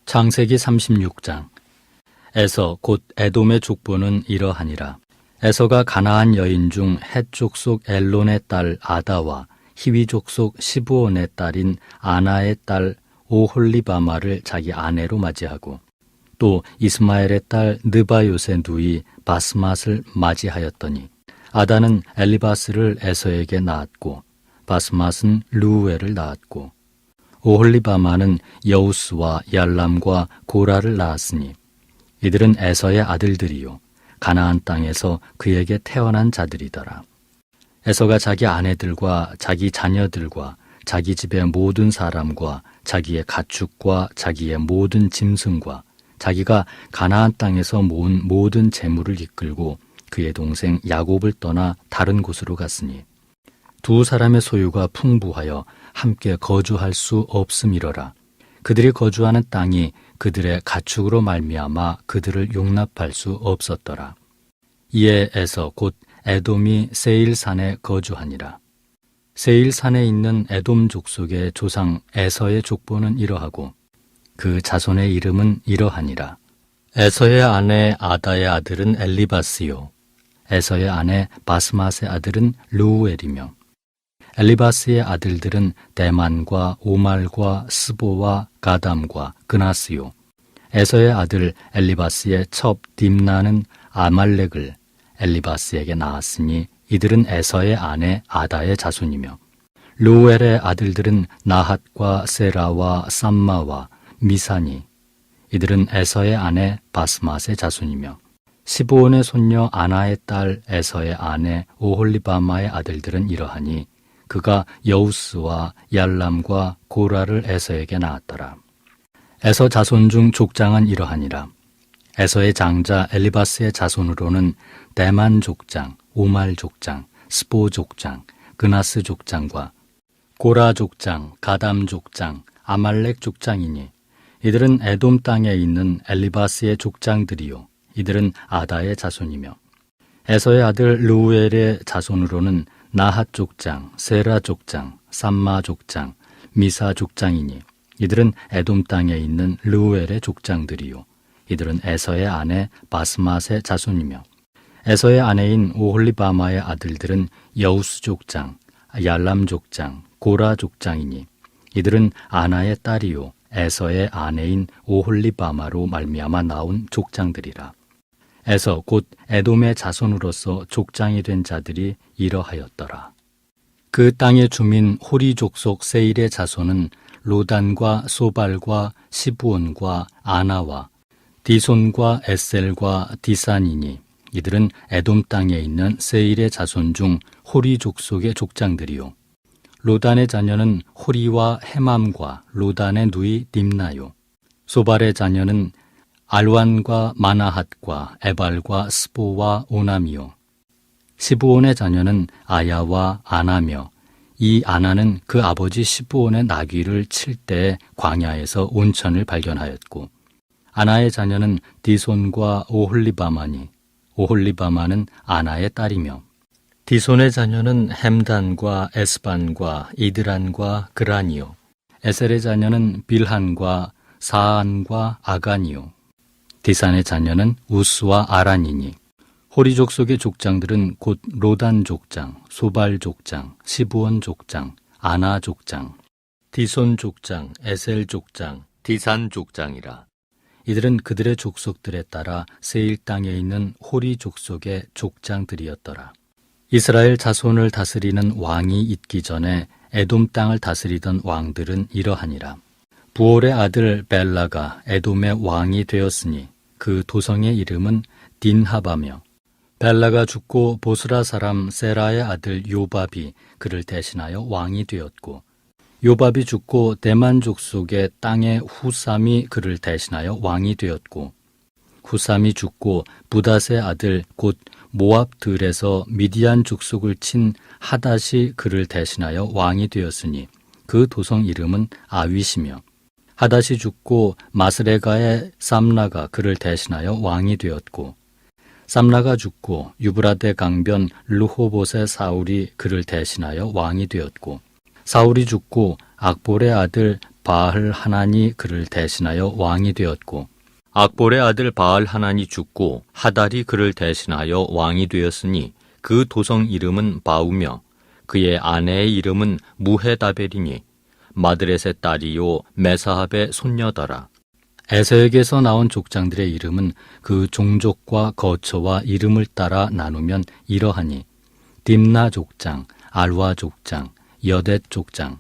창세기 36장. 에서 곧 에돔의 족보는 이러하니라. 에서가 가나안 여인 중 헷 족속 엘론의 딸 아다와 히위 족속 시브온의 딸인 아나의 딸 오홀리바마를 자기 아내로 맞이하고 또 이스마엘의 딸 느바요의 누이 바스맛을 맞이하였더니 아다는 엘리바스를 에서에게 낳았고 바스맛은 르우엘을 낳았고 오홀리바마는 여우스와 얄람과 고라를 낳았으니 이들은 에서의 아들들이요 가나안 땅에서 그에게 태어난 자들이더라. 에서가 자기 아내들과 자기 자녀들과 자기 집의 모든 사람과 자기의 가축과 자기의 모든 짐승과 자기가 가나안 땅에서 모은 모든 재물을 이끌고 그의 동생 야곱을 떠나 다른 곳으로 갔으니 두 사람의 소유가 풍부하여 함께 거주할 수 없음이러라. 그들이 거주하는 땅이 그들의 가축으로 말미암아 그들을 용납할 수 없었더라. 이에 에서 곧 에돔이 세일산에 거주하니라. 세일산에 있는 에돔 족속의 조상 에서의 족보는 이러하고 그 자손의 이름은 이러하니라. 에서의 아내 아다의 아들은 엘리바스요 에서의 아내 바스맛의 아들은 르우엘이며 엘리바스의 아들들은 대만과 오말과 스보와 가담과 그나스요 에서의 아들 엘리바스의 첩 딥나는 아말렉을 엘리바스에게 낳았으니 이들은 에서의 아내 아다의 자손이며 르우엘의 아들들은 나핫과 세라와 삼마와 미사니 이들은 에서의 아내 바스맛의 자손이며 시브온의 손녀 아나의 딸 에서의 아내 오홀리바마의 아들들은 이러하니 그가 여우스와 얄람과 고라를 에서에게 낳았더라. 에서 자손 중 족장은 이러하니라. 에서의 장자 엘리바스의 자손으로는 대만 족장, 오말 족장, 스보 족장, 그나스 족장과 고라 족장, 가담 족장, 아말렉 족장이니 이들은 에돔 땅에 있는 엘리바스의 족장들이요 이들은 아다의 자손이며 에서의 아들 르우엘의 자손으로는 나핫 족장, 세라 족장, 삼마 족장, 미사 족장이니 이들은 에돔 땅에 있는 르우엘의 족장들이요 이들은 에서의 아내 바스맛의 자손이며 에서의 아내인 오홀리바마의 아들들은 여우스 족장, 얄람 족장, 고라 족장이니 이들은 아나의 딸이요 에서의 아내인 오홀리바마로 말미암아 나온 족장들이라. 에서 곧 에돔의 자손으로서 족장이 된 자들이 이러하였더라. 그 땅의 주민 호리 족속 세일의 자손은 로단과 소발과 시브온과 아나와 디손과 에셀과 디산이니 이들은 에돔 땅에 있는 세일의 자손 중 호리 족속의 족장들이요 로단의 자녀는 호리와 헤맘과 로단의 누이 딥나요 소발의 자녀는 알완과 마나핫과 에발과 스보와 오남이요 시브온의 자녀는 아야와 아나며 이 아나는 그 아버지 시브온의 나귀를 칠 때 광야에서 온천을 발견하였고 아나의 자녀는 디손과 오홀리바마니 오홀리바마는 아나의 딸이며 디손의 자녀는 햄단과 에스반과 이드란과 그란이요 에셀의 자녀는 빌한과 사안과 아간이요 디산의 자녀는 우스와 아란이니 호리 족속의 족장들은 곧 로단 족장, 소발 족장, 시브온 족장, 아나 족장, 디손 족장, 에셀 족장, 디산 족장이라. 이들은 그들의 족속들에 따라 세일 땅에 있는 호리 족속의 족장들이었더라. 이스라엘 자손을 다스리는 왕이 있기 전에 에돔 땅을 다스리던 왕들은 이러하니라. 부올의 아들 벨라가 에돔의 왕이 되었으니 그 도성의 이름은 딘하바며 벨라가 죽고 보스라 사람 세라의 아들 요밥이 그를 대신하여 왕이 되었고 요밥이 죽고 대만 족속의 땅의 후삼이 그를 대신하여 왕이 되었고 후삼이 죽고 부닷의 아들 곧 모압들에서 미디안 족속을 친 하닷이 그를 대신하여 왕이 되었으니 그 도성 이름은 아윗이며 하닷이 죽고 마스레가의 쌈라가 그를 대신하여 왕이 되었고 쌈라가 죽고 유브라데 강변 르호봇의 사울이 그를 대신하여 왕이 되었고 사울이 죽고 악볼의 아들 바알 하난이 그를 대신하여 왕이 되었고 악볼의 아들 바알 하난이 죽고 하달이 그를 대신하여 왕이 되었으니 그 도성 이름은 바우며 그의 아내의 이름은 무헤다벨이니 마드렛의 딸이요 메사합의 손녀더라. 에서에게서 나온 족장들의 이름은 그 종족과 거처와 이름을 따라 나누면 이러하니 딥나 족장, 알와 족장, 여댓 족장,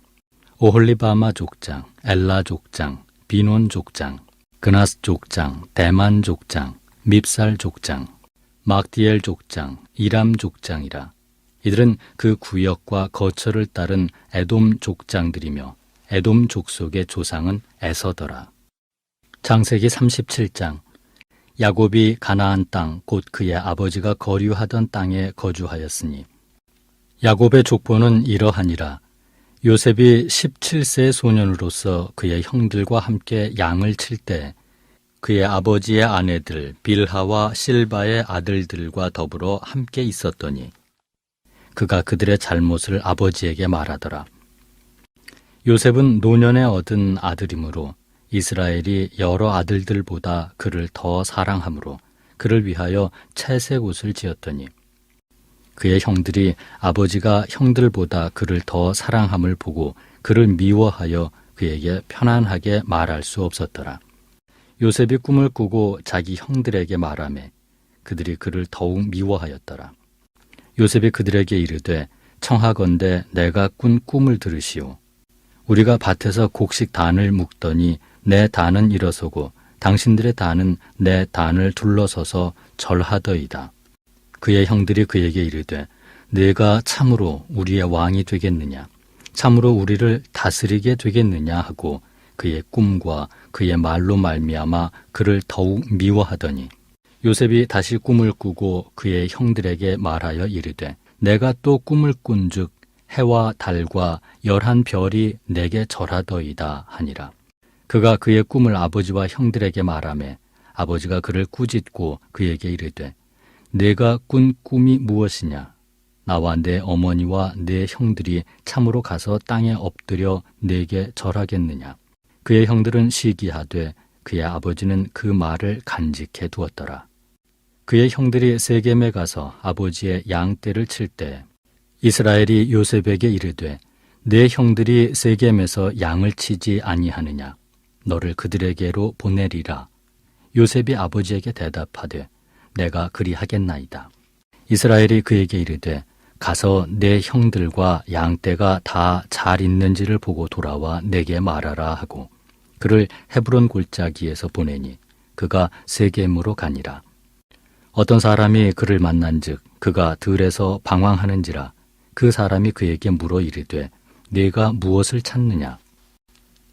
오홀리바마 족장, 엘라 족장, 비논 족장, 그나스 족장, 대만 족장, 밉살 족장, 막디엘 족장, 이람 족장이라. 이들은 그 구역과 거처를 따른 에돔 족장들이며 에돔 족속의 조상은 에서더라. 창세기 37장. 야곱이 가나안 땅 곧 그의 아버지가 거류하던 땅에 거주하였으니 야곱의 족보는 이러하니라. 요셉이 17세 소년으로서 그의 형들과 함께 양을 칠 때 그의 아버지의 아내들 빌하와 실바의 아들들과 더불어 함께 있었더니 그가 그들의 잘못을 아버지에게 말하더라. 요셉은 노년에 얻은 아들이므로 이스라엘이 여러 아들들보다 그를 더 사랑하므로 그를 위하여 채색 옷을 지었더니 그의 형들이 아버지가 형들보다 그를 더 사랑함을 보고 그를 미워하여 그에게 편안하게 말할 수 없었더라. 요셉이 꿈을 꾸고 자기 형들에게 말하매 그들이 그를 더욱 미워하였더라. 요셉이 그들에게 이르되 청하건대 내가 꾼 꿈을 들으시오. 우리가 밭에서 곡식 단을 묶더니 내 단은 일어서고 당신들의 단은 내 단을 둘러서서 절하더이다. 그의 형들이 그에게 이르되 네가 참으로 우리의 왕이 되겠느냐, 참으로 우리를 다스리게 되겠느냐 하고 그의 꿈과 그의 말로 말미암아 그를 더욱 미워하더니 요셉이 다시 꿈을 꾸고 그의 형들에게 말하여 이르되 내가 또 꿈을 꾼즉 해와 달과 11별이 내게 절하더이다 하니라. 그가 그의 꿈을 아버지와 형들에게 말하매 아버지가 그를 꾸짖고 그에게 이르되 내가 꾼 꿈이 무엇이냐? 나와 내 어머니와 내 형들이 참으로 가서 땅에 엎드려 내게 절하겠느냐? 그의 형들은 시기하되 그의 아버지는 그 말을 간직해 두었더라. 그의 형들이 세겜에 가서 아버지의 양떼를 칠 때 이스라엘이 요셉에게 이르되 내 형들이 세겜에서 양을 치지 아니하느냐? 너를 그들에게로 보내리라. 요셉이 아버지에게 대답하되 내가 그리하겠나이다. 이스라엘이 그에게 이르되 가서 내 형들과 양떼가 다 잘 있는지를 보고 돌아와 내게 말하라 하고 그를 헤브론 골짜기에서 보내니 그가 세겜으로 가니라. 어떤 사람이 그를 만난즉 그가 들에서 방황하는지라 그 사람이 그에게 물어 이르되 네가 무엇을 찾느냐?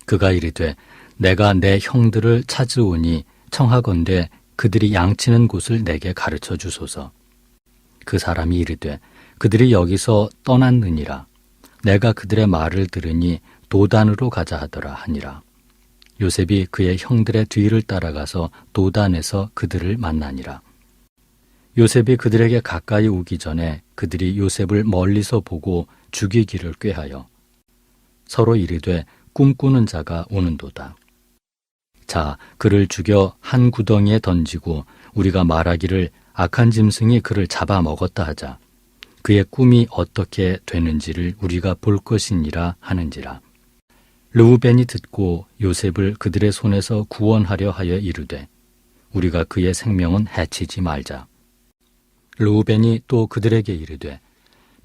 그가 이르되 내가 내 형들을 찾으오니 청하건대 그들이 양치는 곳을 내게 가르쳐 주소서. 그 사람이 이르되 그들이 여기서 떠났느니라. 내가 그들의 말을 들으니 도단으로 가자 하더라 하니라. 요셉이 그의 형들의 뒤를 따라가서 도단에서 그들을 만나니라. 요셉이 그들에게 가까이 오기 전에 그들이 요셉을 멀리서 보고 죽이기를 꾀하여 서로 이르되 꿈꾸는 자가 오는도다. 자, 그를 죽여 한 구덩이에 던지고 우리가 말하기를 악한 짐승이 그를 잡아먹었다 하자. 그의 꿈이 어떻게 되는지를 우리가 볼 것이니라 하는지라. 르우벤이 듣고 요셉을 그들의 손에서 구원하려 하여 이르되 우리가 그의 생명은 해치지 말자. 르우벤이 또 그들에게 이르되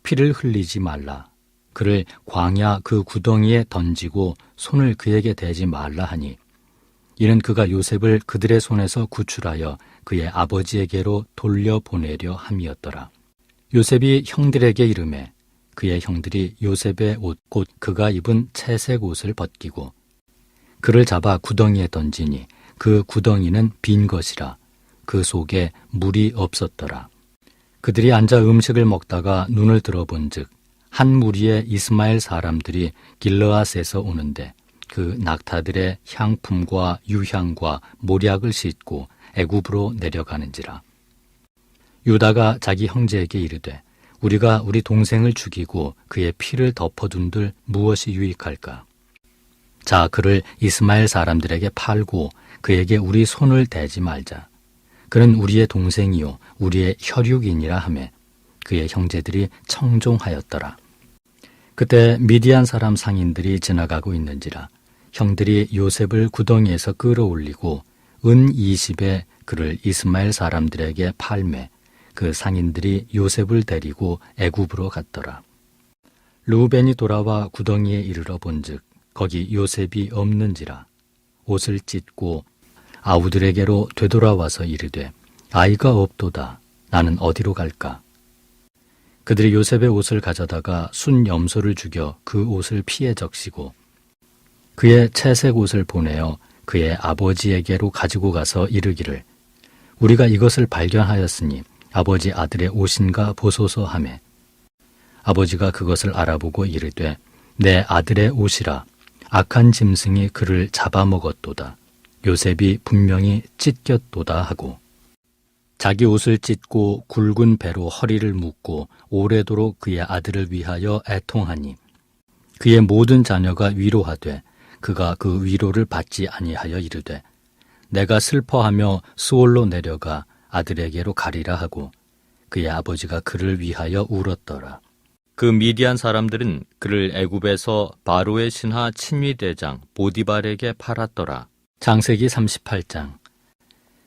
피를 흘리지 말라. 그를 광야 그 구덩이에 던지고 손을 그에게 대지 말라 하니 이는 그가 요셉을 그들의 손에서 구출하여 그의 아버지에게로 돌려보내려 함이었더라. 요셉이 형들에게 이르매 그의 형들이 요셉의 옷 곧 그가 입은 채색 옷을 벗기고 그를 잡아 구덩이에 던지니 그 구덩이는 빈 것이라 그 속에 물이 없었더라. 그들이 앉아 음식을 먹다가 눈을 들어본즉 한 무리의 이스마엘 사람들이 길르앗에서 오는데 그 낙타들의 향품과 유향과 모략을 싣고 애굽으로 내려가는지라. 유다가 자기 형제에게 이르되 우리가 우리 동생을 죽이고 그의 피를 덮어둔들 무엇이 유익할까? 자, 그를 이스마엘 사람들에게 팔고 그에게 우리 손을 대지 말자. 그는 우리의 동생이요 우리의 혈육이니라 하매 그의 형제들이 청종하였더라. 그때 미디안 사람 상인들이 지나가고 있는지라 형들이 요셉을 구덩이에서 끌어올리고 은 20에 그를 이스마엘 사람들에게 팔매 그 상인들이 요셉을 데리고 애굽으로 갔더라. 르우벤이 돌아와 구덩이에 이르러 본즉 거기 요셉이 없는지라 옷을 찢고 아우들에게로 되돌아와서 이르되 아이가 없도다. 나는 어디로 갈까? 그들이 요셉의 옷을 가져다가 순 염소를 죽여 그 옷을 피에 적시고 그의 채색 옷을 보내어 그의 아버지에게로 가지고 가서 이르기를 우리가 이것을 발견하였으니 아버지 아들의 옷인가 보소서 하매 아버지가 그것을 알아보고 이르되 내 아들의 옷이라 악한 짐승이 그를 잡아먹었도다. 요셉이 분명히 찢겼도다 하고 자기 옷을 찢고 굵은 배로 허리를 묶고 오래도록 그의 아들을 위하여 애통하니 그의 모든 자녀가 위로하되 그가 그 위로를 받지 아니하여 이르되 내가 슬퍼하며 수올로 내려가 아들에게로 가리라 하고 그의 아버지가 그를 위하여 울었더라. 그 미디안 사람들은 그를 애굽에서 바로의 신하 친위대장 보디발에게 팔았더라. 창세기 38장.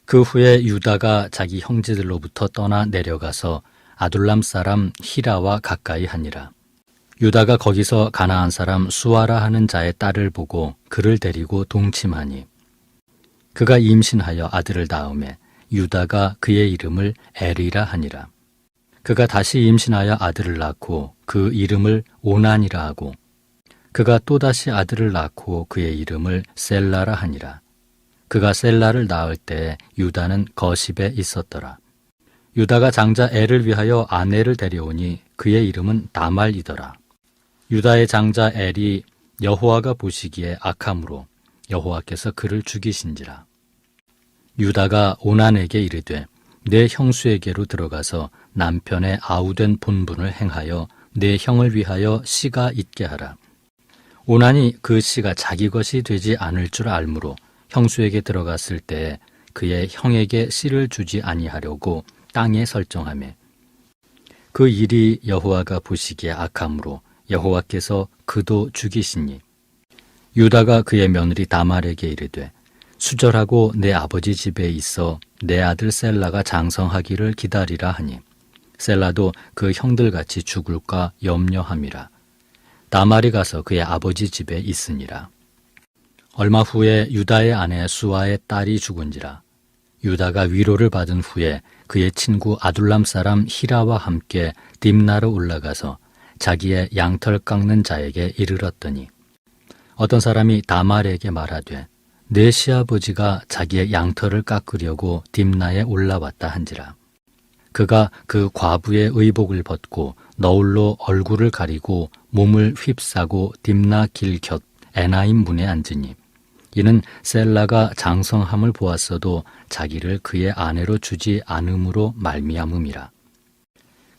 그 후에 유다가 자기 형제들로부터 떠나 내려가서 아둘람 사람 히라와 가까이 하니라. 유다가 거기서 가나안 사람 수아라 하는 자의 딸을 보고 그를 데리고 동침하니 그가 임신하여 아들을 낳음에 유다가 그의 이름을 에리라 하니라. 그가 다시 임신하여 아들을 낳고 그 이름을 오난이라 하고 그가 또다시 아들을 낳고 그의 이름을 셀라라 하니라. 그가 셀라를 낳을 때 유다는 거십에 있었더라. 유다가 장자 엘을 위하여 아내를 데려오니 그의 이름은 다말이더라. 유다의 장자 엘이 여호와가 보시기에 악함으로 여호와께서 그를 죽이신지라. 유다가 오난에게 이르되 내 형수에게로 들어가서 남편의 아우된 본분을 행하여 내 형을 위하여 씨가 있게 하라. 오난이 그 씨가 자기 것이 되지 않을 줄 알므로 형수에게 들어갔을 때 그의 형에게 씨를 주지 아니하려고 땅에 설정하매 그 일이 여호와가 보시기에 악함으로 여호와께서 그도 죽이시니 유다가 그의 며느리 다말에게 이르되 수절하고 내 아버지 집에 있어 내 아들 셀라가 장성하기를 기다리라 하니 셀라도 그 형들같이 죽을까 염려함이라. 다말이 가서 그의 아버지 집에 있으니라. 얼마 후에 유다의 아내 수아의 딸이 죽은지라. 유다가 위로를 받은 후에 그의 친구 아둘람 사람 히라와 함께 딥나로 올라가서 자기의 양털 깎는 자에게 이르렀더니 어떤 사람이 다말에게 말하되 내 시아버지가 자기의 양털을 깎으려고 딥나에 올라왔다 한지라. 그가 그 과부의 의복을 벗고 너울로 얼굴을 가리고 몸을 휩싸고 딥나 길 곁 에나임 문에 앉으니 이는 셀라가 장성함을 보았어도 자기를 그의 아내로 주지 않음으로 말미암음이라.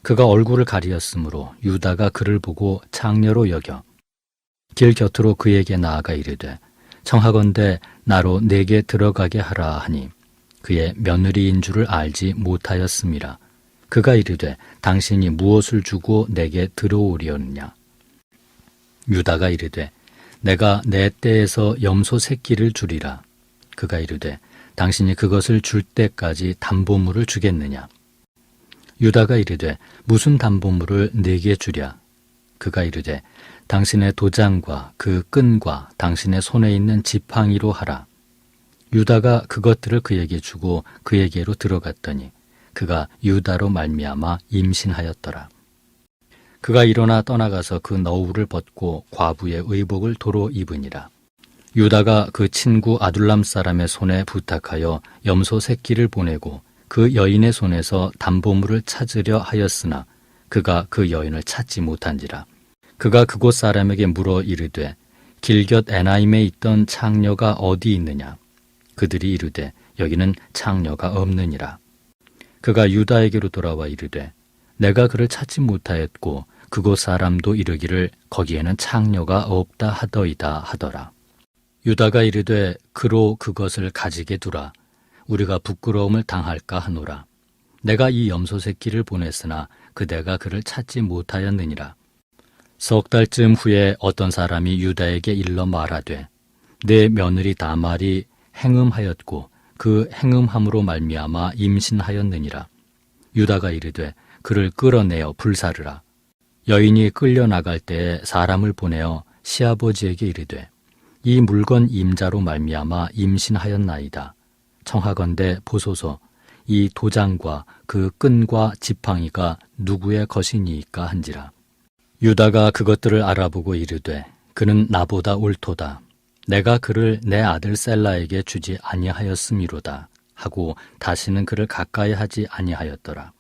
그가 얼굴을 가리었으므로 유다가 그를 보고 창녀로 여겨 길 곁으로 그에게 나아가 이르되 청하건대 나로 내게 들어가게 하라 하니 그의 며느리인 줄을 알지 못하였음이라. 그가 이르되 당신이 무엇을 주고 내게 들어오려느냐. 유다가 이르되 내가 내 떼에서 염소 새끼를 주리라. 그가 이르되 당신이 그것을 줄 때까지 담보물을 주겠느냐. 유다가 이르되 무슨 담보물을 내게 주랴. 그가 이르되 당신의 도장과 그 끈과 당신의 손에 있는 지팡이로 하라. 유다가 그것들을 그에게 주고 그에게로 들어갔더니 그가 유다로 말미암아 임신하였더라. 그가 일어나 떠나가서 그 너울을 벗고 과부의 의복을 도로 입으니라. 유다가 그 친구 아둘람 사람의 손에 부탁하여 염소 새끼를 보내고 그 여인의 손에서 담보물을 찾으려 하였으나 그가 그 여인을 찾지 못한지라. 그가 그곳 사람에게 물어 이르되 길곁 에나임에 있던 창녀가 어디 있느냐. 그들이 이르되 여기는 창녀가 없느니라. 그가 유다에게로 돌아와 이르되 내가 그를 찾지 못하였고 그곳 사람도 이르기를 거기에는 창녀가 없다 하더이다 하더라. 유다가 이르되 그로 그것을 가지게 두라. 우리가 부끄러움을 당할까 하노라. 내가 이 염소 새끼를 보냈으나 그대가 그를 찾지 못하였느니라. 석 달쯤 후에 어떤 사람이 유다에게 일러 말하되 내 며느리 다말이 행음하였고 그 행음함으로 말미암아 임신하였느니라. 유다가 이르되 그를 끌어내어 불사르라. 여인이 끌려나갈 때에 사람을 보내어 시아버지에게 이르되 이 물건 임자로 말미암아 임신하였나이다. 청하건대 보소서 이 도장과 그 끈과 지팡이가 누구의 것이니이까 한지라. 유다가 그것들을 알아보고 이르되 그는 나보다 옳도다. 내가 그를 내 아들 셀라에게 주지 아니하였음이로다 하고 다시는 그를 가까이 하지 아니하였더라.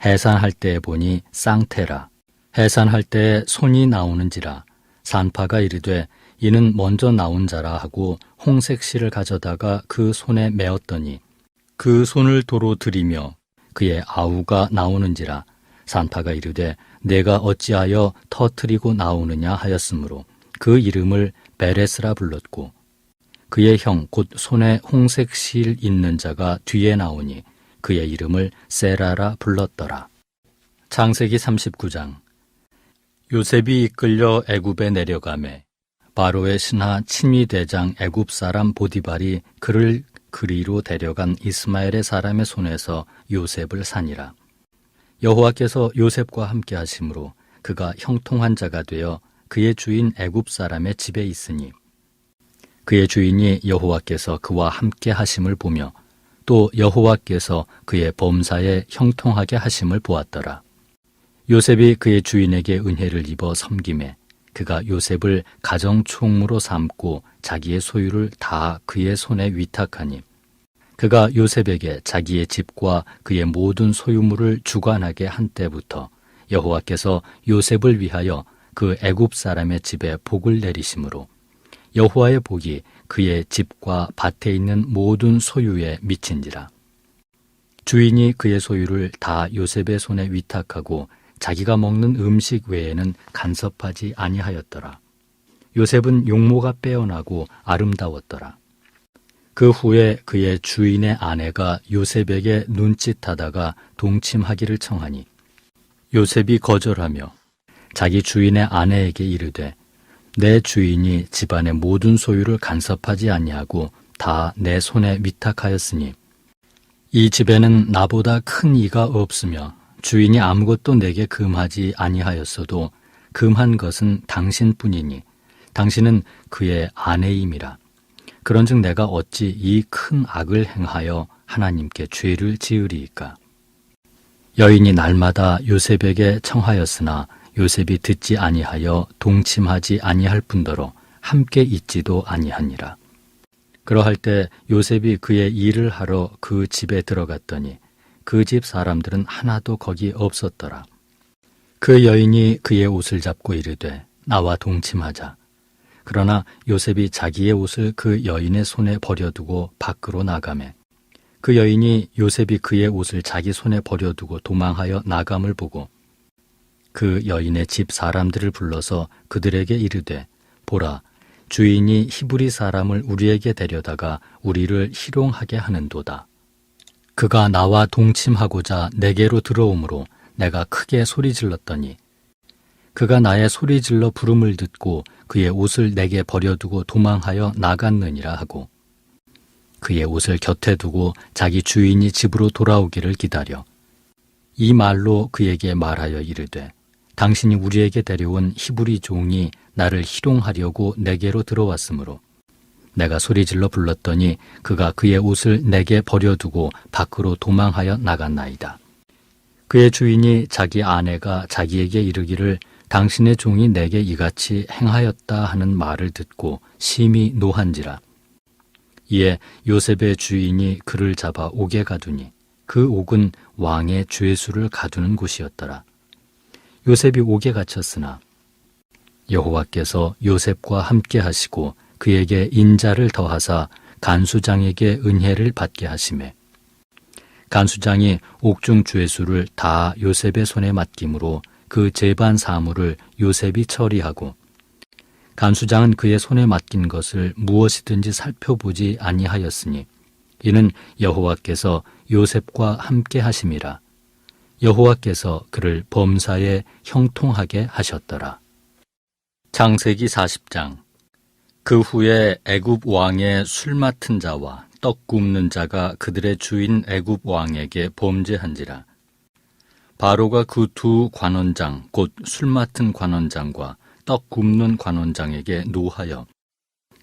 해산할 때에 보니 쌍태라. 해산할 때에 손이 나오는지라. 산파가 이르되 이는 먼저 나온 자라 하고 홍색 실을 가져다가 그 손에 메었더니 그 손을 도로 들이며 그의 아우가 나오는지라. 산파가 이르되 내가 어찌하여 터뜨리고 나오느냐 하였으므로 그 이름을 베레스라 불렀고 그의 형 곧 손에 홍색 실 있는 자가 뒤에 나오니 그의 이름을 세라라 불렀더라. 창세기 39장. 요셉이 이끌려 애굽에 내려가매 바로의 신하 친위 대장 애굽 사람 보디발이 그를 그리로 데려간 이스마엘의 사람의 손에서 요셉을 산이라. 여호와께서 요셉과 함께 하심으로 그가 형통한 자가 되어 그의 주인 애굽 사람의 집에 있으니 그의 주인이 여호와께서 그와 함께 하심을 보며 또 여호와께서 그의 범사에 형통하게 하심을 보았더라. 요셉이 그의 주인에게 은혜를 입어 섬김에 그가 요셉을 가정 총무로 삼고 자기의 소유를 다 그의 손에 위탁하니 그가 요셉에게 자기의 집과 그의 모든 소유물을 주관하게 한 때부터 여호와께서 요셉을 위하여 그 애굽 사람의 집에 복을 내리심으로 여호와의 복이 그의 집과 밭에 있는 모든 소유에 미친지라. 주인이 그의 소유를 다 요셉의 손에 위탁하고 자기가 먹는 음식 외에는 간섭하지 아니하였더라. 요셉은 용모가 빼어나고 아름다웠더라. 그 후에 그의 주인의 아내가 요셉에게 눈짓하다가 동침하기를 청하니 요셉이 거절하며 자기 주인의 아내에게 이르되 내 주인이 집안의 모든 소유를 간섭하지 아니하고 다 내 손에 위탁하였으니 이 집에는 나보다 큰 이가 없으며 주인이 아무것도 내게 금하지 아니하였어도 금한 것은 당신뿐이니 당신은 그의 아내임이라. 그런즉 내가 어찌 이 큰 악을 행하여 하나님께 죄를 지으리이까. 여인이 날마다 요셉에게 청하였으나 요셉이 듣지 아니하여 동침하지 아니할 뿐더러 함께 있지도 아니하니라. 그러할 때 요셉이 그의 일을 하러 그 집에 들어갔더니 그 집 사람들은 하나도 거기 없었더라. 그 여인이 그의 옷을 잡고 이르되 나와 동침하자. 그러나 요셉이 자기의 옷을 그 여인의 손에 버려두고 밖으로 나가매 그 여인이 요셉이 그의 옷을 자기 손에 버려두고 도망하여 나감을 보고 그 여인의 집 사람들을 불러서 그들에게 이르되 보라 주인이 히브리 사람을 우리에게 데려다가 우리를 희롱하게 하는도다. 그가 나와 동침하고자 내게로 들어오므로 내가 크게 소리질렀더니 그가 나의 소리질러 부름을 듣고 그의 옷을 내게 버려두고 도망하여 나갔느니라 하고 그의 옷을 곁에 두고 자기 주인이 집으로 돌아오기를 기다려 이 말로 그에게 말하여 이르되 당신이 우리에게 데려온 히브리 종이 나를 희롱하려고 내게로 들어왔으므로 내가 소리질러 불렀더니 그가 그의 옷을 내게 버려두고 밖으로 도망하여 나갔나이다. 그의 주인이 자기 아내가 자기에게 이르기를 당신의 종이 내게 이같이 행하였다 하는 말을 듣고 심히 노한지라. 이에 요셉의 주인이 그를 잡아 옥에 가두니 그 옥은 왕의 죄수를 가두는 곳이었더라. 요셉이 옥에 갇혔으나 여호와께서 요셉과 함께 하시고 그에게 인자를 더하사 간수장에게 은혜를 받게 하시매 간수장이 옥중 죄수를 다 요셉의 손에 맡김으로 그 재반 사물을 요셉이 처리하고 간수장은 그의 손에 맡긴 것을 무엇이든지 살펴보지 아니하였으니 이는 여호와께서 요셉과 함께 하심이라. 여호와께서 그를 범사에 형통하게 하셨더라. 창세기 40장. 그 후에 애굽 왕의 술 맡은 자와 떡 굽는 자가 그들의 주인 애굽 왕에게 범죄한지라. 바로가 그 두 관원장 곧 술 맡은 관원장과 떡 굽는 관원장에게 노하여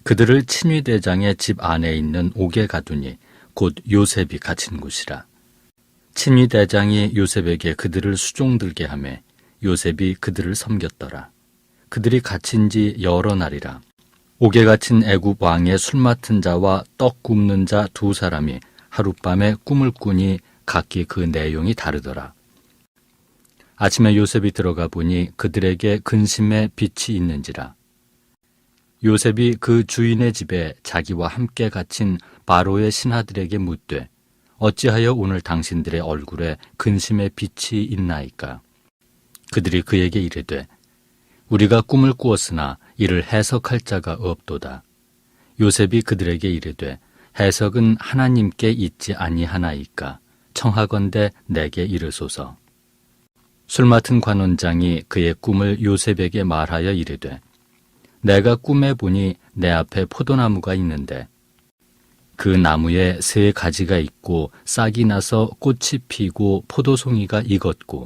그들을 친위대장의 집 안에 있는 옥에 가두니 곧 요셉이 갇힌 곳이라. 친위대장이 요셉에게 그들을 수종들게 하매 요셉이 그들을 섬겼더라. 그들이 갇힌 지 여러 날이라. 옥에 갇힌 애굽 왕의 술 맡은 자와 떡 굽는 자 두 사람이 하룻밤에 꿈을 꾸니 각기 그 내용이 다르더라. 아침에 요셉이 들어가 보니 그들에게 근심의 빛이 있는지라. 요셉이 그 주인의 집에 자기와 함께 갇힌 바로의 신하들에게 묻되 어찌하여 오늘 당신들의 얼굴에 근심의 빛이 있나이까? 그들이 그에게 이르되 우리가 꿈을 꾸었으나 이를 해석할 자가 없도다. 요셉이 그들에게 이르되 해석은 하나님께 있지 아니하나이까? 청하건대 내게 이르소서. 술 맡은 관원장이 그의 꿈을 요셉에게 말하여 이르되 내가 꿈에 보니 내 앞에 포도나무가 있는데 그 나무에 세 가지가 있고 싹이 나서 꽃이 피고 포도송이가 익었고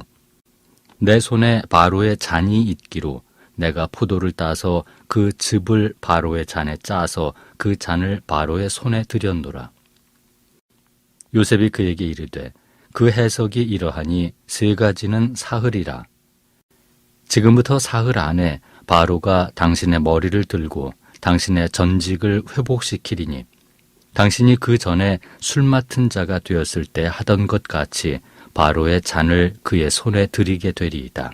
내 손에 바로의 잔이 있기로 내가 포도를 따서 그 즙을 바로의 잔에 짜서 그 잔을 바로의 손에 들였노라. 요셉이 그에게 이르되 그 해석이 이러하니 세 가지는 사흘이라. 지금부터 사흘 안에 바로가 당신의 머리를 들고 당신의 전직을 회복시키리니 당신이 그 전에 술 맡은 자가 되었을 때 하던 것 같이 바로의 잔을 그의 손에 들이게 되리이다.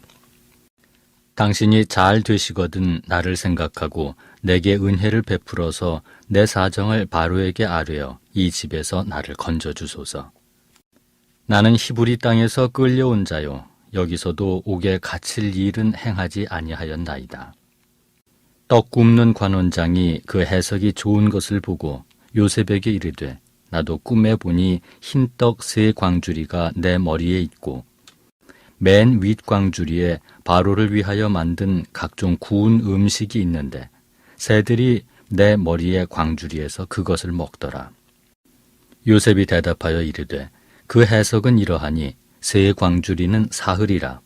당신이 잘 되시거든 나를 생각하고 내게 은혜를 베풀어서 내 사정을 바로에게 아뢰어 이 집에서 나를 건져주소서. 나는 히브리 땅에서 끌려온 자요 여기서도 옥에 갇힐 일은 행하지 아니하였나이다. 떡 굽는 관원장이 그 해석이 좋은 것을 보고 요셉에게 이르되 나도 꿈에 보니 흰떡 세 광주리가 내 머리에 있고 맨 윗 광주리에 바로를 위하여 만든 각종 구운 음식이 있는데 새들이 내 머리의 광주리에서 그것을 먹더라. 요셉이 대답하여 이르되 그 해석은 이러하니 세 광주리는 사흘이라.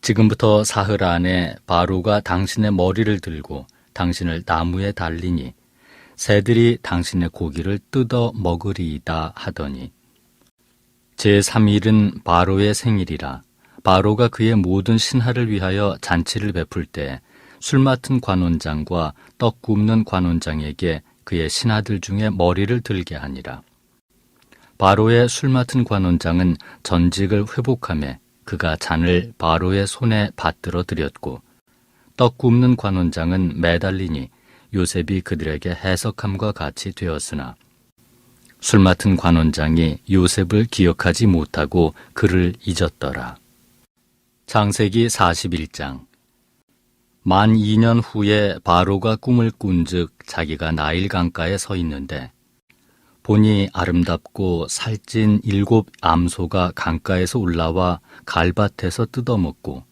지금부터 사흘 안에 바로가 당신의 머리를 들고 당신을 나무에 달리니 새들이 당신의 고기를 뜯어 먹으리이다 하더니 제3일은 바로의 생일이라. 바로가 그의 모든 신하를 위하여 잔치를 베풀 때 술 맡은 관원장과 떡 굽는 관원장에게 그의 신하들 중에 머리를 들게 하니라. 바로의 술 맡은 관원장은 전직을 회복하며 그가 잔을 바로의 손에 받들어 드렸고 떡 굽는 관원장은 매달리니 요셉이 그들에게 해석함과 같이 되었으나 술 맡은 관원장이 요셉을 기억하지 못하고 그를 잊었더라. 창세기 41장. 만 2년 후에 바로가 꿈을 꾼즉 자기가 나일 강가에 서 있는데 보니 아름답고 살찐 7 암소가 강가에서 올라와 갈밭에서 뜯어먹고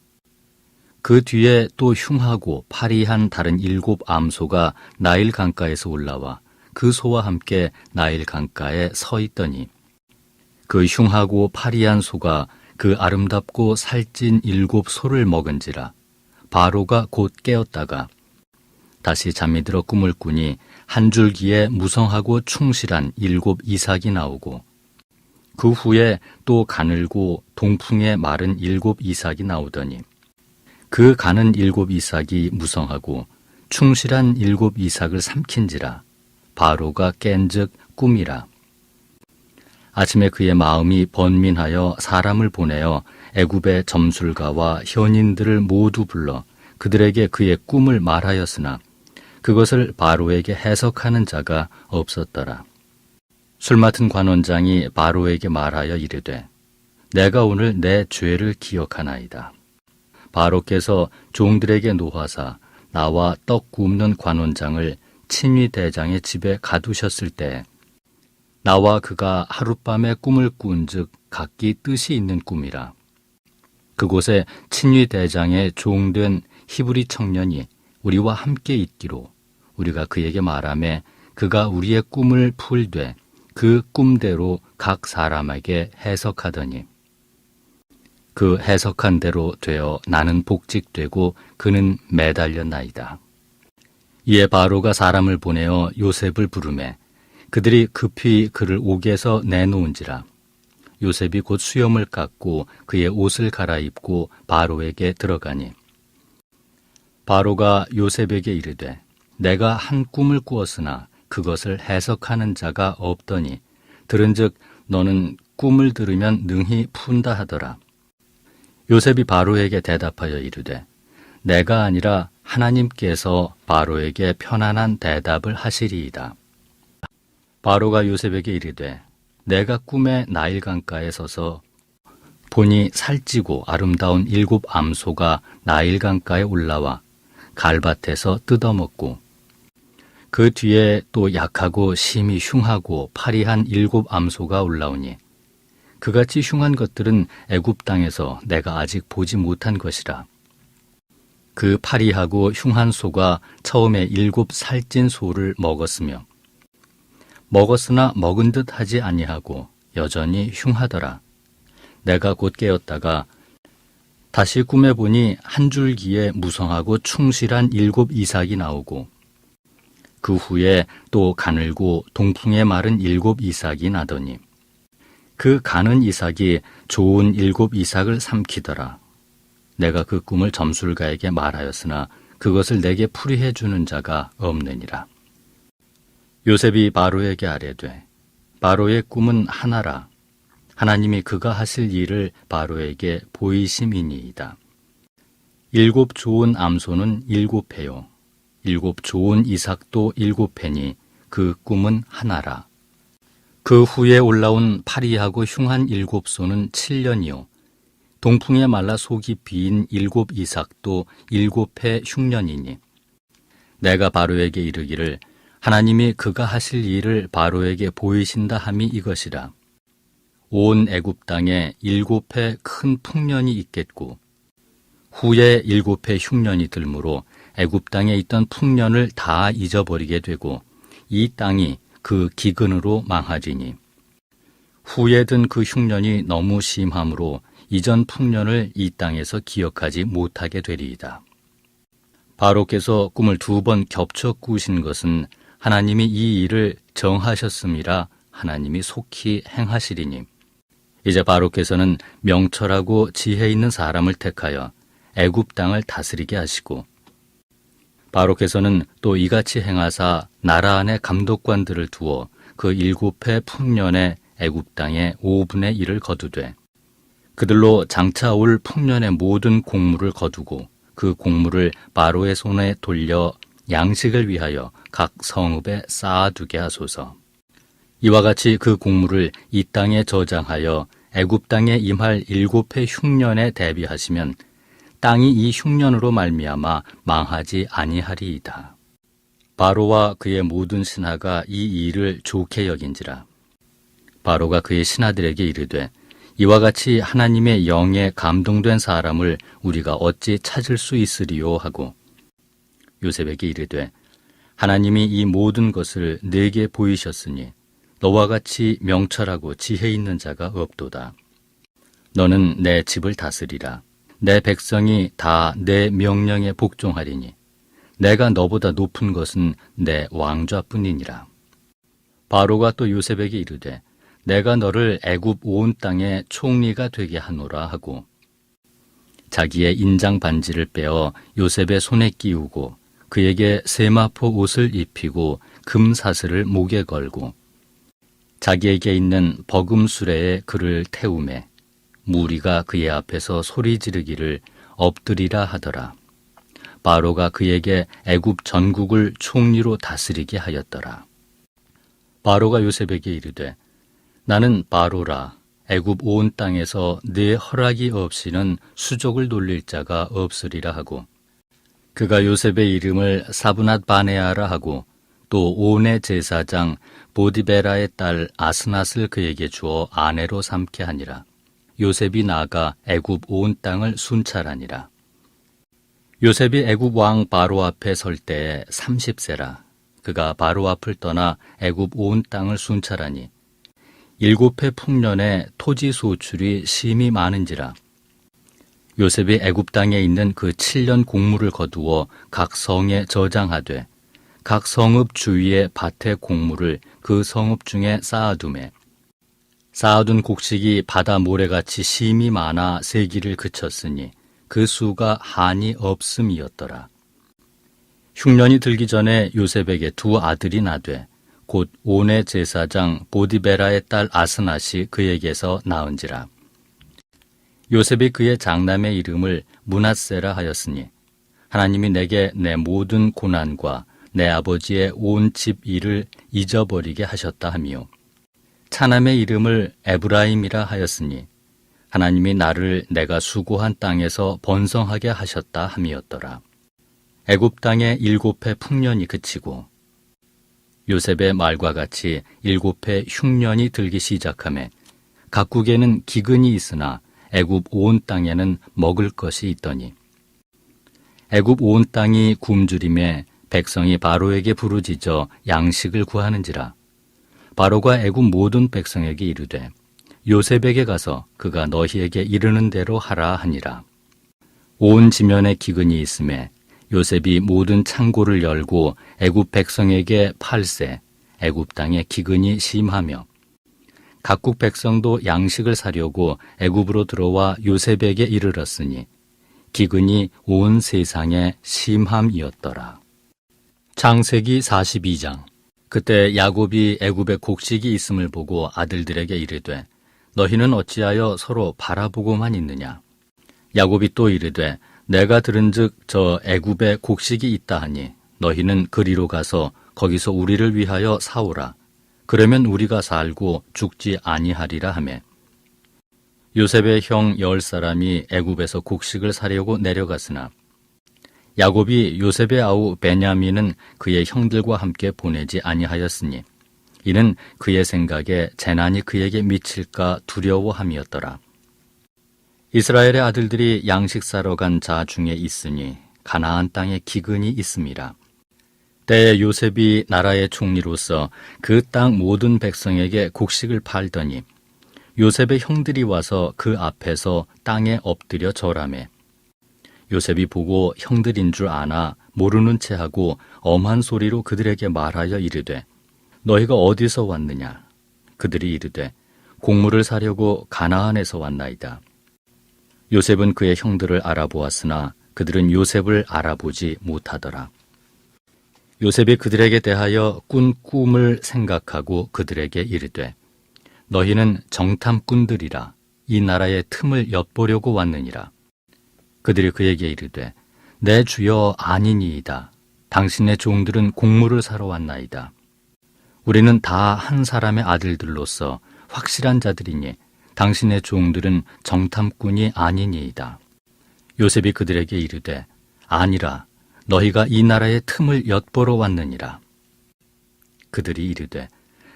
그 뒤에 또 흉하고 파리한 다른 7 암소가 나일 강가에서 올라와 그 소와 함께 나일 강가에 서 있더니 그 흉하고 파리한 소가 그 아름답고 살찐 7 소를 먹은지라. 바로가 곧 깨었다가 다시 잠이 들어 꿈을 꾸니 한 줄기에 무성하고 충실한 7 이삭이 나오고 그 후에 또 가늘고 동풍에 마른 7 이삭이 나오더니 그 가는 7 이삭이 무성하고 충실한 7 이삭을 삼킨지라. 바로가 깬즉 꿈이라. 아침에 그의 마음이 번민하여 사람을 보내어 애굽의 점술가와 현인들을 모두 불러 그들에게 그의 꿈을 말하였으나 그것을 바로에게 해석하는 자가 없었더라. 술 맡은 관원장이 바로에게 말하여 이르되 내가 오늘 내 죄를 기억하나이다. 바로께서 종들에게 노하사 나와 떡 굽는 관원장을 친위 대장의 집에 가두셨을 때 나와 그가 하룻밤에 꿈을 꾼즉 각기 뜻이 있는 꿈이라. 그곳에 친위 대장의 종된 히브리 청년이 우리와 함께 있기로 우리가 그에게 말하매 그가 우리의 꿈을 풀되 그 꿈대로 각 사람에게 해석하더니 그 해석한 대로 되어 나는 복직되고 그는 매달렸나이다. 이에 바로가 사람을 보내어 요셉을 부르매 그들이 급히 그를 옥에서 내놓은지라. 요셉이 곧 수염을 깎고 그의 옷을 갈아입고 바로에게 들어가니 바로가 요셉에게 이르되 내가 한 꿈을 꾸었으나 그것을 해석하는 자가 없더니 들은즉 너는 꿈을 들으면 능히 푼다 하더라. 요셉이 바로에게 대답하여 이르되 내가 아니라 하나님께서 바로에게 편안한 대답을 하시리이다. 바로가 요셉에게 이르되 내가 꿈에 나일 강가에 서서 보니 살찌고 아름다운 7 암소가 나일 강가에 올라와 갈밭에서 뜯어먹고 그 뒤에 또 약하고 심히 흉하고 파리한 7 암소가 올라오니 그같이 흉한 것들은 애굽 땅에서 내가 아직 보지 못한 것이라. 그 파리하고 흉한 소가 처음에 7 살찐 소를 먹었으며 먹었으나 먹은 듯 하지 아니하고 여전히 흉하더라. 내가 곧 깨었다가 다시 꿈에 보니 한 줄기에 무성하고 충실한 7 이삭이 나오고 그 후에 또 가늘고 동풍에 마른 7 이삭이 나더니 그 가는 이삭이 좋은 7 이삭을 삼키더라. 내가 그 꿈을 점술가에게 말하였으나 그것을 내게 풀이해 주는 자가 없느니라. 요셉이 바로에게 아뢰되 바로의 꿈은 하나라. 하나님이 그가 하실 일을 바로에게 보이심이니이다. 7 좋은 암소는 7회요 7 좋은 이삭도 7회니 그 꿈은 하나라. 그 후에 올라온 파리하고 흉한 7 소는 7년이요 동풍에 말라 속이 비인 7 이삭도 7회 흉년이니 내가 바로에게 이르기를 하나님이 그가 하실 일을 바로에게 보이신다 함이 이것이라. 온 애굽 땅에 7회 큰 풍년이 있겠고 후에 7회 흉년이 들므로 애굽 땅에 있던 풍년을 다 잊어버리게 되고 이 땅이 그 기근으로 망하리니 후에 든 그 흉년이 너무 심함으로 이전 풍년을 이 땅에서 기억하지 못하게 되리이다. 바로께서 꿈을 2번 겹쳐 꾸신 것은 하나님이 이 일을 정하셨음이라 하나님이 속히 행하시리니 이제 바로께서는 명철하고 지혜 있는 사람을 택하여 애굽 땅을 다스리게 하시고 바로께서는 또 이같이 행하사 나라 안에 감독관들을 두어 그 7회 풍년에 애굽 땅의 5분의 1을 거두되 그들로 장차 올 풍년의 모든 곡물을 거두고 그 곡물을 바로의 손에 돌려 양식을 위하여 각 성읍에 쌓아두게 하소서. 이와 같이 그 곡물을 이 땅에 저장하여 애굽 땅에 임할 7회 흉년에 대비하시면 땅이 이 흉년으로 말미암아 망하지 아니하리이다. 바로와 그의 모든 신하가 이 일을 좋게 여긴지라. 바로가 그의 신하들에게 이르되 이와 같이 하나님의 영에 감동된 사람을 우리가 어찌 찾을 수 있으리요 하고 요셉에게 이르되 하나님이 이 모든 것을 내게 보이셨으니 너와 같이 명철하고 지혜 있는 자가 없도다. 너는 내 집을 다스리라. 내 백성이 다 내 명령에 복종하리니 내가 너보다 높은 것은 내 왕좌뿐이니라. 바로가 또 요셉에게 이르되 내가 너를 애굽 온 땅의 총리가 되게 하노라 하고 자기의 인장 반지를 빼어 요셉의 손에 끼우고 그에게 세마포 옷을 입히고 금사슬을 목에 걸고 자기에게 있는 버금 수레에 그를 태우매 무리가 그의 앞에서 소리 지르기를 엎드리라 하더라. 바로가 그에게 애굽 전국을 총리로 다스리게 하였더라. 바로가 요셉에게 이르되 나는 바로라. 애굽 온 땅에서 네 허락이 없이는 수족을 놀릴 자가 없으리라 하고 그가 요셉의 이름을 사브낫 바네아라 하고 또 온의 제사장 보디베라의 딸 아스낫을 그에게 주어 아내로 삼게 하니라. 요셉이 나가 애굽 온 땅을 순찰하니라. 요셉이 애굽 왕 바로 앞에 설 때에 30세라. 그가 바로 앞을 떠나 애굽 온 땅을 순찰하니 7해 풍년에 토지 소출이 심히 많은지라. 요셉이 애굽 땅에 있는 그 7년 곡물을 거두어 각 성에 저장하되 각 성읍 주위의 밭의 곡물을 그 성읍 중에 쌓아두매 쌓아둔 곡식이 바다 모래같이 심히 많아 세기를 그쳤으니 그 수가 한이 없음이었더라. 흉년이 들기 전에 요셉에게 두 아들이 나되 곧 온의 제사장 보디베라의 딸 아스낫이 그에게서 낳은지라. 요셉이 그의 장남의 이름을 므낫세라 하였으니 하나님이 내게 내 모든 고난과 내 아버지의 온 집 일을 잊어버리게 하셨다 하며 차남의 이름을 에브라임이라 하였으니 하나님이 나를 내가 수고한 땅에서 번성하게 하셨다 함이었더라. 애굽 땅에 7해 풍년이 그치고 요셉의 말과 같이 7해 흉년이 들기 시작하매 각국에는 기근이 있으나 애굽 온 땅에는 먹을 것이 있더니 애굽 온 땅이 굶주림에 백성이 바로에게 부르짖어 양식을 구하는지라. 바로가 애굽 모든 백성에게 이르되 요셉에게 가서 그가 너희에게 이르는 대로 하라 하니라. 온 지면에 기근이 있음에 요셉이 모든 창고를 열고 애굽 백성에게 팔세 애굽 땅에 기근이 심하며 각국 백성도 양식을 사려고 애굽으로 들어와 요셉에게 이르렀으니 기근이 온 세상에 심함이었더라. 창세기 42장. 그때 야곱이 애굽에 곡식이 있음을 보고 아들들에게 이르되 너희는 어찌하여 서로 바라보고만 있느냐. 야곱이 또 이르되 내가 들은즉 저 애굽에 곡식이 있다 하니 너희는 그리로 가서 거기서 우리를 위하여 사오라. 그러면 우리가 살고 죽지 아니하리라 하매 요셉의 형 10사람이 애굽에서 곡식을 사려고 내려갔으나 야곱이 요셉의 아우 베냐민은 그의 형들과 함께 보내지 아니하였으니 이는 그의 생각에 재난이 그에게 미칠까 두려워함이었더라. 이스라엘의 아들들이 양식 사러 간 자 중에 있으니 가나안 땅에 기근이 있음이라. 때에 요셉이 나라의 총리로서 그 땅 모든 백성에게 곡식을 팔더니 요셉의 형들이 와서 그 앞에서 땅에 엎드려 절하매 요셉이 보고 형들인 줄 아나 모르는 체하고 엄한 소리로 그들에게 말하여 이르되 너희가 어디서 왔느냐. 그들이 이르되 곡물을 사려고 가나안에서 왔나이다. 요셉은 그의 형들을 알아보았으나 그들은 요셉을 알아보지 못하더라. 요셉이 그들에게 대하여 꾼 꿈을 생각하고 그들에게 이르되 너희는 정탐꾼들이라. 이 나라의 틈을 엿보려고 왔느니라. 그들이 그에게 이르되 내 주여 아니니이다. 당신의 종들은 곡물을 사러 왔나이다. 우리는 다 한 사람의 아들들로서 확실한 자들이니 당신의 종들은 정탐꾼이 아니니이다. 요셉이 그들에게 이르되 아니라 너희가 이 나라의 틈을 엿보러 왔느니라. 그들이 이르되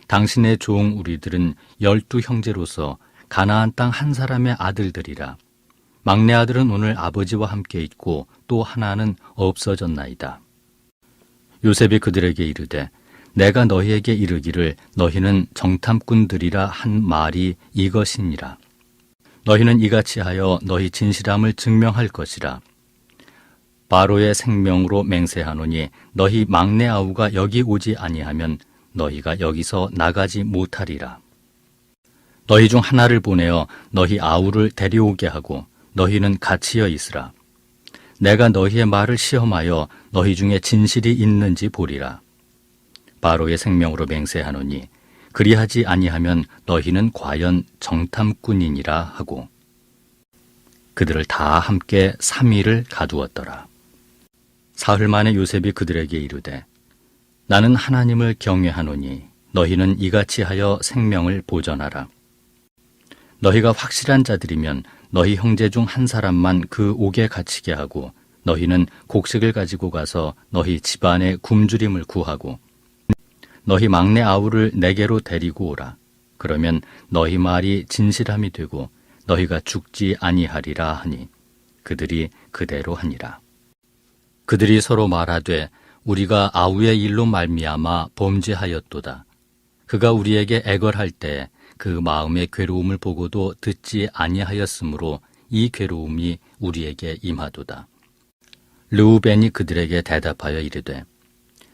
당신의 종 우리들은 12 형제로서 가나안 땅 한 사람의 아들들이라. 막내 아들은 오늘 아버지와 함께 있고 또 하나는 없어졌나이다. 요셉이 그들에게 이르되 내가 너희에게 이르기를 너희는 정탐꾼들이라 한 말이 이것이니라. 너희는 이같이 하여 너희 진실함을 증명할 것이라. 바로의 생명으로 맹세하노니 너희 막내 아우가 여기 오지 아니하면 너희가 여기서 나가지 못하리라. 너희 중 하나를 보내어 너희 아우를 데려오게 하고 너희는 갇히어 있으라. 내가 너희의 말을 시험하여 너희 중에 진실이 있는지 보리라. 바로의 생명으로 맹세하노니 그리하지 아니하면 너희는 과연 정탐꾼이니라 하고 그들을 다 함께 3일을 가두었더라. 사흘 만에 요셉이 그들에게 이르되 나는 하나님을 경외하노니 너희는 이같이 하여 생명을 보전하라. 너희가 확실한 자들이면 너희 형제 중 한 사람만 그 옥에 갇히게 하고 너희는 곡식을 가지고 가서 너희 집안의 굶주림을 구하고 너희 막내 아우를 내게로 데리고 오라. 그러면 너희 말이 진실함이 되고 너희가 죽지 아니하리라 하니 그들이 그대로 하니라. 그들이 서로 말하되 우리가 아우의 일로 말미암아 범죄하였도다. 그가 우리에게 애걸할 때 그 마음의 괴로움을 보고도 듣지 아니하였으므로 이 괴로움이 우리에게 임하도다. 르우벤이 그들에게 대답하여 이르되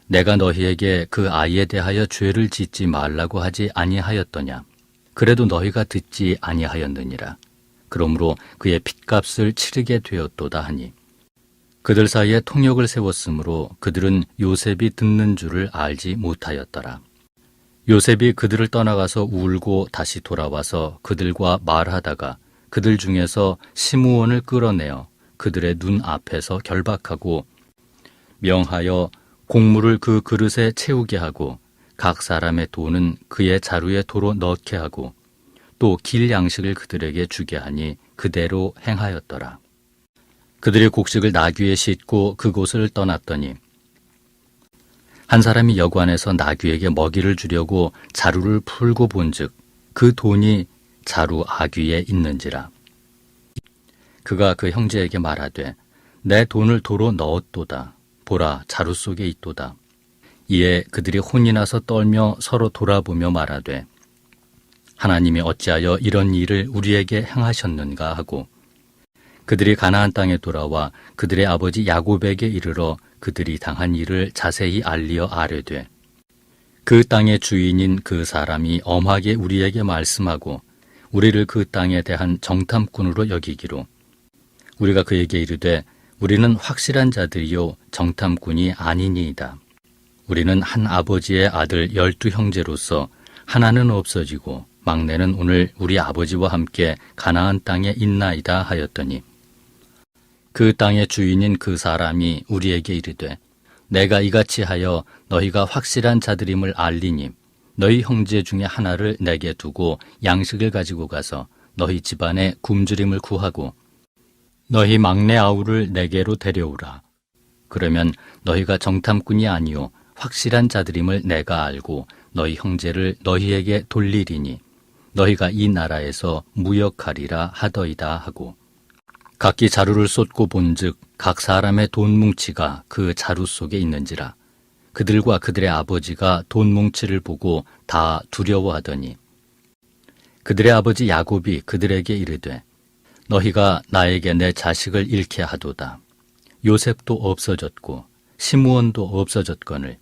내가 너희에게 그 아이에 대하여 죄를 짓지 말라고 하지 아니하였더냐. 그래도 너희가 듣지 아니하였느니라. 그러므로 그의 핏값을 치르게 되었도다 하니 그들 사이에 통역을 세웠으므로 그들은 요셉이 듣는 줄을 알지 못하였더라. 요셉이 그들을 떠나가서 울고 다시 돌아와서 그들과 말하다가 그들 중에서 시므온을 끌어내어 그들의 눈 앞에서 결박하고 명하여 곡물을 그 그릇에 채우게 하고 각 사람의 돈은 그의 자루에 도로 넣게 하고 또 길 양식을 그들에게 주게 하니 그대로 행하였더라. 그들이 곡식을 나귀에 싣고 그곳을 떠났더니 한 사람이 여관에서 나귀에게 먹이를 주려고 자루를 풀고 본즉 그 돈이 자루 아귀에 있는지라. 그가 그 형제에게 말하되 내 돈을 도로 넣었도다. 보라, 자루 속에 있도다. 이에 그들이 혼이 나서 떨며 서로 돌아보며 말하되 하나님이 어찌하여 이런 일을 우리에게 행하셨는가 하고 그들이 가나안 땅에 돌아와 그들의 아버지 야곱에게 이르러 그들이 당한 일을 자세히 알리어 아뢰되 그 땅의 주인인 그 사람이 엄하게 우리에게 말씀하고 우리를 그 땅에 대한 정탐꾼으로 여기기로 우리가 그에게 이르되 우리는 확실한 자들이요 정탐꾼이 아니니이다. 우리는 한 아버지의 아들 12 형제로서 하나는 없어지고 막내는 오늘 우리 아버지와 함께 가나안 땅에 있나이다 하였더니 그 땅의 주인인 그 사람이 우리에게 이르되 내가 이같이 하여 너희가 확실한 자들임을 알리니 너희 형제 중에 하나를 내게 두고 양식을 가지고 가서 너희 집안에 굶주림을 구하고 너희 막내 아우를 내게로 데려오라. 그러면 너희가 정탐꾼이 아니요 확실한 자들임을 내가 알고 너희 형제를 너희에게 돌리리니 너희가 이 나라에서 무역하리라 하더이다 하고 각기 자루를 쏟고 본즉 각 사람의 돈 뭉치가 그 자루 속에 있는지라. 그들과 그들의 아버지가 돈 뭉치를 보고 다 두려워하더니 그들의 아버지 야곱이 그들에게 이르되 너희가 나에게 내 자식을 잃게 하도다. 요셉도 없어졌고 시므온도 없어졌거늘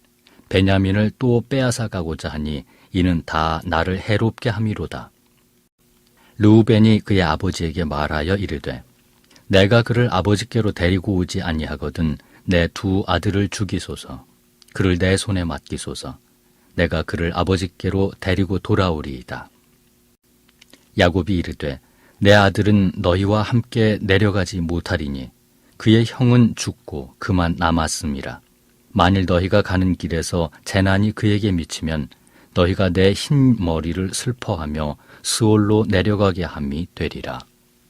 베냐민을 또 빼앗아 가고자 하니 이는 다 나를 해롭게 함이로다. 르우벤이 그의 아버지에게 말하여 이르되 내가 그를 아버지께로 데리고 오지 아니하거든 내 2 아들을 죽이소서. 그를 내 손에 맡기소서. 내가 그를 아버지께로 데리고 돌아오리이다. 야곱이 이르되 내 아들은 너희와 함께 내려가지 못하리니 그의 형은 죽고 그만 남았음이라. 만일 너희가 가는 길에서 재난이 그에게 미치면 너희가 내 흰 머리를 슬퍼하며 스올로 내려가게 함이 되리라.